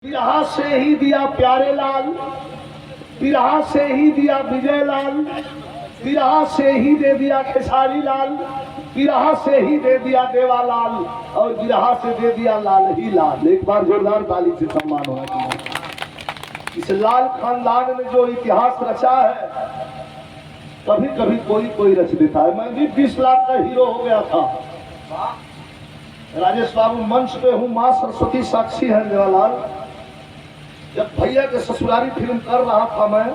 बिरहा से ही दिया प्यारे लाल, बिरहा से ही दिया विजय लाल, बिरहा से ही दे दिया खेसारी लाल, बिरहा से ही दे दिया देवालाल और बिरहा से दे दिया लाल ही लाल। एक बार जोरदार ताली से सम्मान होना चाहिए। इस लाल खानदान ने जो इतिहास रचा है, कभी कभी कोई रच देता है। मैं भी 20 लाख का हीरो हो गया था। राजेश बाबू मंच पे हूँ, माँ सरस्वती साक्षी है देवालाल। जब भैया के ससुरारी फिल्म कर रहा था मैं,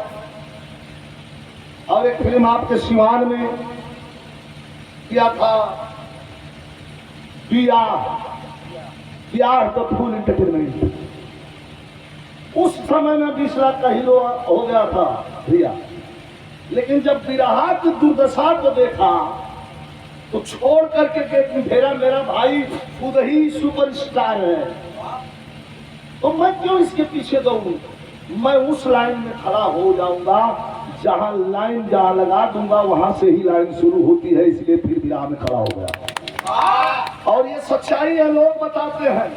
और एक फिल्म आपके सिवान में किया था, ब्याह द फुल एंटरटेनमेंट। उस समय में 20 लाख का हीरो हो गया था भैया। लेकिन जब बिरहा की दुर्दशा को देखा तो छोड़ करके मेरा भाई खुद ही सुपरस्टार है, तो मैं क्यों इसके पीछे दौड़ूं। मैं उस लाइन में खड़ा हो जाऊंगा जहां लाइन जहां लगा दूंगा वहां से ही लाइन शुरू होती है। इसलिए फिर बिरहा में खड़ा हो गया। और ये सच्चाई है, लोग बताते हैं।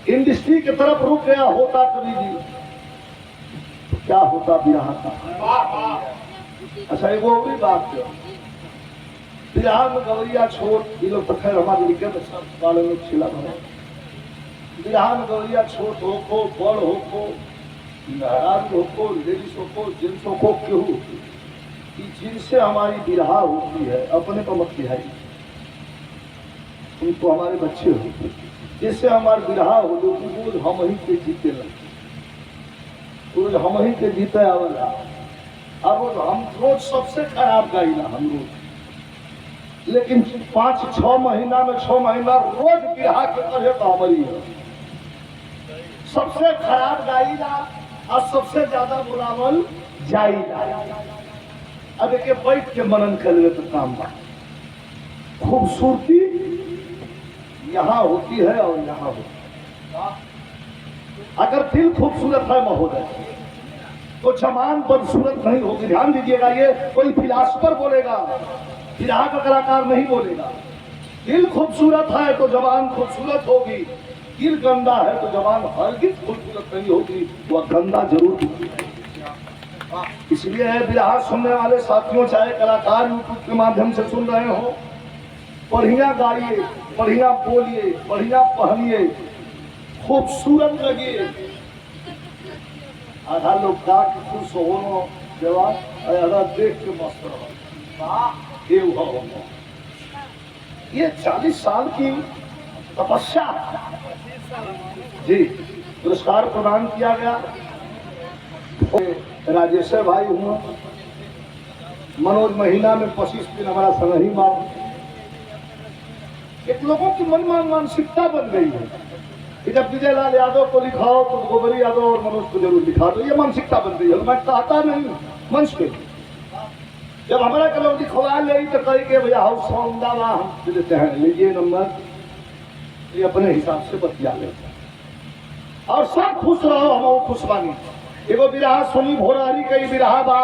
इंडस्ट्री की तरफ रुक गया होता कभी भी तो क्या होता बिरहा का। अच्छा एक वो भी बात है, बिरहा में गवैया छोड़, ये लोग तो खैर हमारे लिखे वाले में छिला बना। बिरहा में गवैया छोट हो को, बड़ हो को, नाराज हो को, लेडीज हो को, जेंट्स हो को, क्यों कि जिनसे हमारी बिरहा होती है अपने को मत दिहाई, उनको हमारे बच्चे हो, जिससे हमारी बिरहा हो जो रोज हम ही के जीते लगते, रोज हम ही के जीते आवेला। अब हम रोज सबसे खराब गाइला हम रोज, लेकिन 5-6 महीना में 6 महीना रोज बिरहा के तरह कामरी है। सबसे खराब गाइला और सबसे ज्यादा बुलावल जाइला। अब एक बैठ के मनन कर ले तो काम बा। खूबसूरती यहाँ होती है और यहाँ होती है। अगर दिल खूबसूरत है महोदय तो जबान बदसूरत नहीं होगी। ध्यान दीजिएगा, ये कोई फिलासफर बोलेगा, बिरहा का कलाकार नहीं बोलेगा। दिल खूबसूरत है तो जबान खूबसूरत होगी, दिल गंदा है तो जबान हरगिज खूबसूरत नहीं होगी, वह गंदा जरूर होगी। इसलिए है बिरहा सुनने वाले साथियों, चाहे कलाकार यूट्यूब के माध्यम से सुन रहे हो, बढ़िया गाइए, बढ़िया बोलिए, बढ़िया पहनिए, खूबसूरत लगिए। आधा लोग का खुश हो जवाब, आधा देख के मस्त रहो। ये 40 साल की तपस्या जी, पुरस्कार प्रदान किया गया। राजेश भाई हुआ, मनोज महीना में 25 दिन हमारा संग ही मार। एक लोगों की मन मानसिकता बन गई है कि जब विजय लाल यादव को लिखाओ तो गोबरी यादव और मनोज को जरूर लिखा दो। ये मानसिकता बन गई है। मैं कहता नहीं मंच पे, जब हमारा के लोग लिखवा ले तो कह के भैया हाउस सौंदा हम दे देते हैं, लीजिए नंबर, ये अपने हिसाब से बतिया लेते हैं और सब खुश रहो, हम खुश बानी। एगो बिरहा सुनी भोरारी कई बिरहा बा,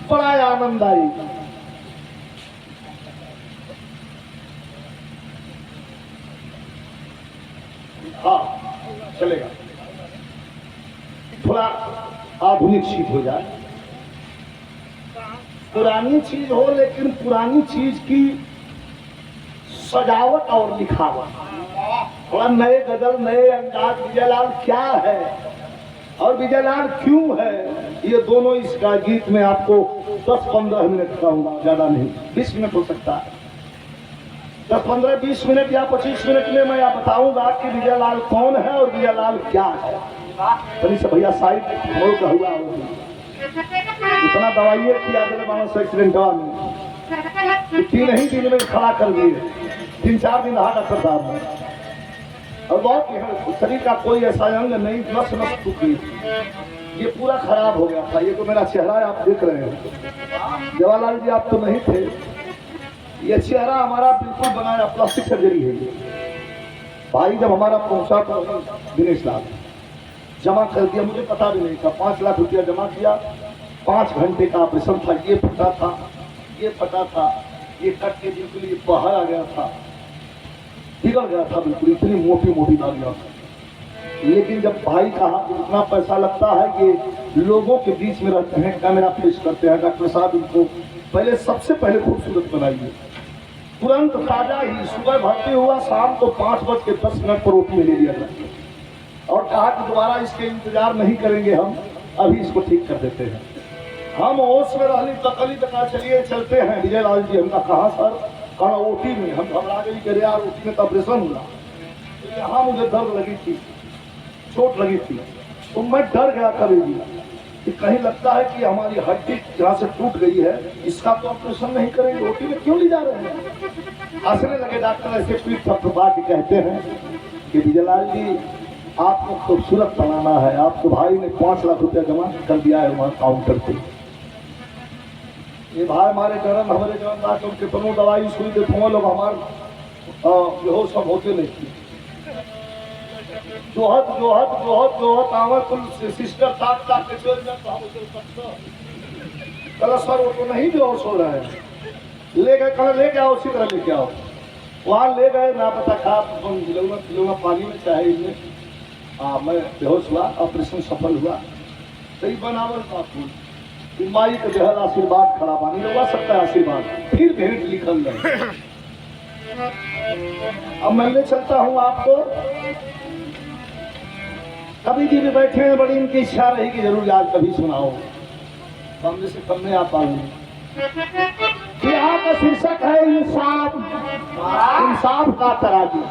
बड़ा आनंद आई। हाँ चलेगा, थोड़ा आधुनिक चीज हो जाए। पुरानी चीज हो लेकिन पुरानी चीज की सजावट और लिखावट, थोड़ा नए गजल, नए अंदाज। विजयलाल क्या है और विजयलाल क्यों है, ये दोनों इस गीत में आपको 10-15 मिनट कहूँगा, ज्यादा नहीं, 20 मिनट हो सकता है। 10-15-20 मिनट या 25 मिनट में मैं आप बताऊंगा कि विजयलाल कौन है और विजयलाल क्या है। तभी से भैया साइड मोड़ का हुआ इतना दवाइए किया एक्सीडेंट में 3 ही दिन में खड़ा कर दिए, 3-4 दिन रहा डॉक्टर साहब ने। और बहुत शरीर का कोई ऐसा अंग नहीं, नस टूटी, ये पूरा खराब हो गया था। ये तो मेरा चेहरा है, आप देख रहे हैं। जवाहरलाल जी आप तो नहीं थे, ये चेहरा हमारा बिल्कुल बनाया, प्लास्टिक सर्जरी है। भाई जब हमारा पहुंचा तो दिनेश लाल जमा कर दिया, मुझे पता भी नहीं था। 5 लाख रुपया जमा किया, 5 घंटे का ऑपरेशन था। ये फटा था, ये फटा था, ये कट के बिल्कुल ये बाहर आ गया था, बिगड़ गया था बिल्कुल, इतनी मोटी मोटी नालियां। लेकिन जब भाई कहा कि इतना पैसा लगता है कि लोगों के बीच में रहते हैं, कैमरा पेश करते हैं, डॉक्टर साहब इनको पहले सबसे पहले खूबसूरत बनाइए। तुरंत ताजा ही सुबह भर्ती हुआ, शाम को 5:10 पर ओपी में ले लिया गया और कहा कि दोबारा इसके इंतजार नहीं करेंगे, हम अभी इसको ठीक कर देते हैं। हम होश में रहली तकली तक चलिए चलते हैं। विजय लाल जी हमका कहा सर, कहा ओटी में। हम घबरा गई, कह रहे यार ओटी में तो ऑपरेशन हुआ। यहाँ मुझे दर्द लगी थी, चोट लगी थी, तो मैं डर गया कभी कि कहीं लगता है कि हमारी हड्डी जहाँ से टूट गई है, इसका तो ऑपरेशन नहीं करेंगे, ओटी में क्यों ले जा रहे हैं। हंसने लगे डॉक्टर, ऐसे पीठ थपथपा के कहते हैं कि विजयलाल जी आपको खूबसूरत बनाना है, आपके भाई ने 5 लाख रुपया जमा कर दिया है वहाँ काउंटर पे। ये भाई हमारे गरम हमारे गरम ला के उनके दोनों दवाई सुई देते हुए लोग हमारे बेहोश सब होते नहीं थे। जोहत आवा कुल सिस्टर ताक ताक के चल जाए तो हम उसे कल सर वो तो नहीं बेहोश हो रहा है, ले गए, कल ले आओ, उसी तरह लेके आओ। वहाँ ले गए, ना पता खा खिलौना पानी में चाहे इनमें मैं बेहोश हुआ, ऑपरेशन सफल हुआ। सही बनावल बात माई के बेहद आशीर्वाद खड़ा पानी हुआ सकता है आशीर्वाद, फिर भेंट लिखल जाए। अब मैं ले चलता हूँ आपको। कभी जी भी बैठे हैं, बड़ी इनकी इच्छा रही कि जरूर याद कभी सुनाओ, सामने से कम में आ पाऊंगी। यहाँ का शीर्षक है इंसाफ, इंसाफ का तराजू।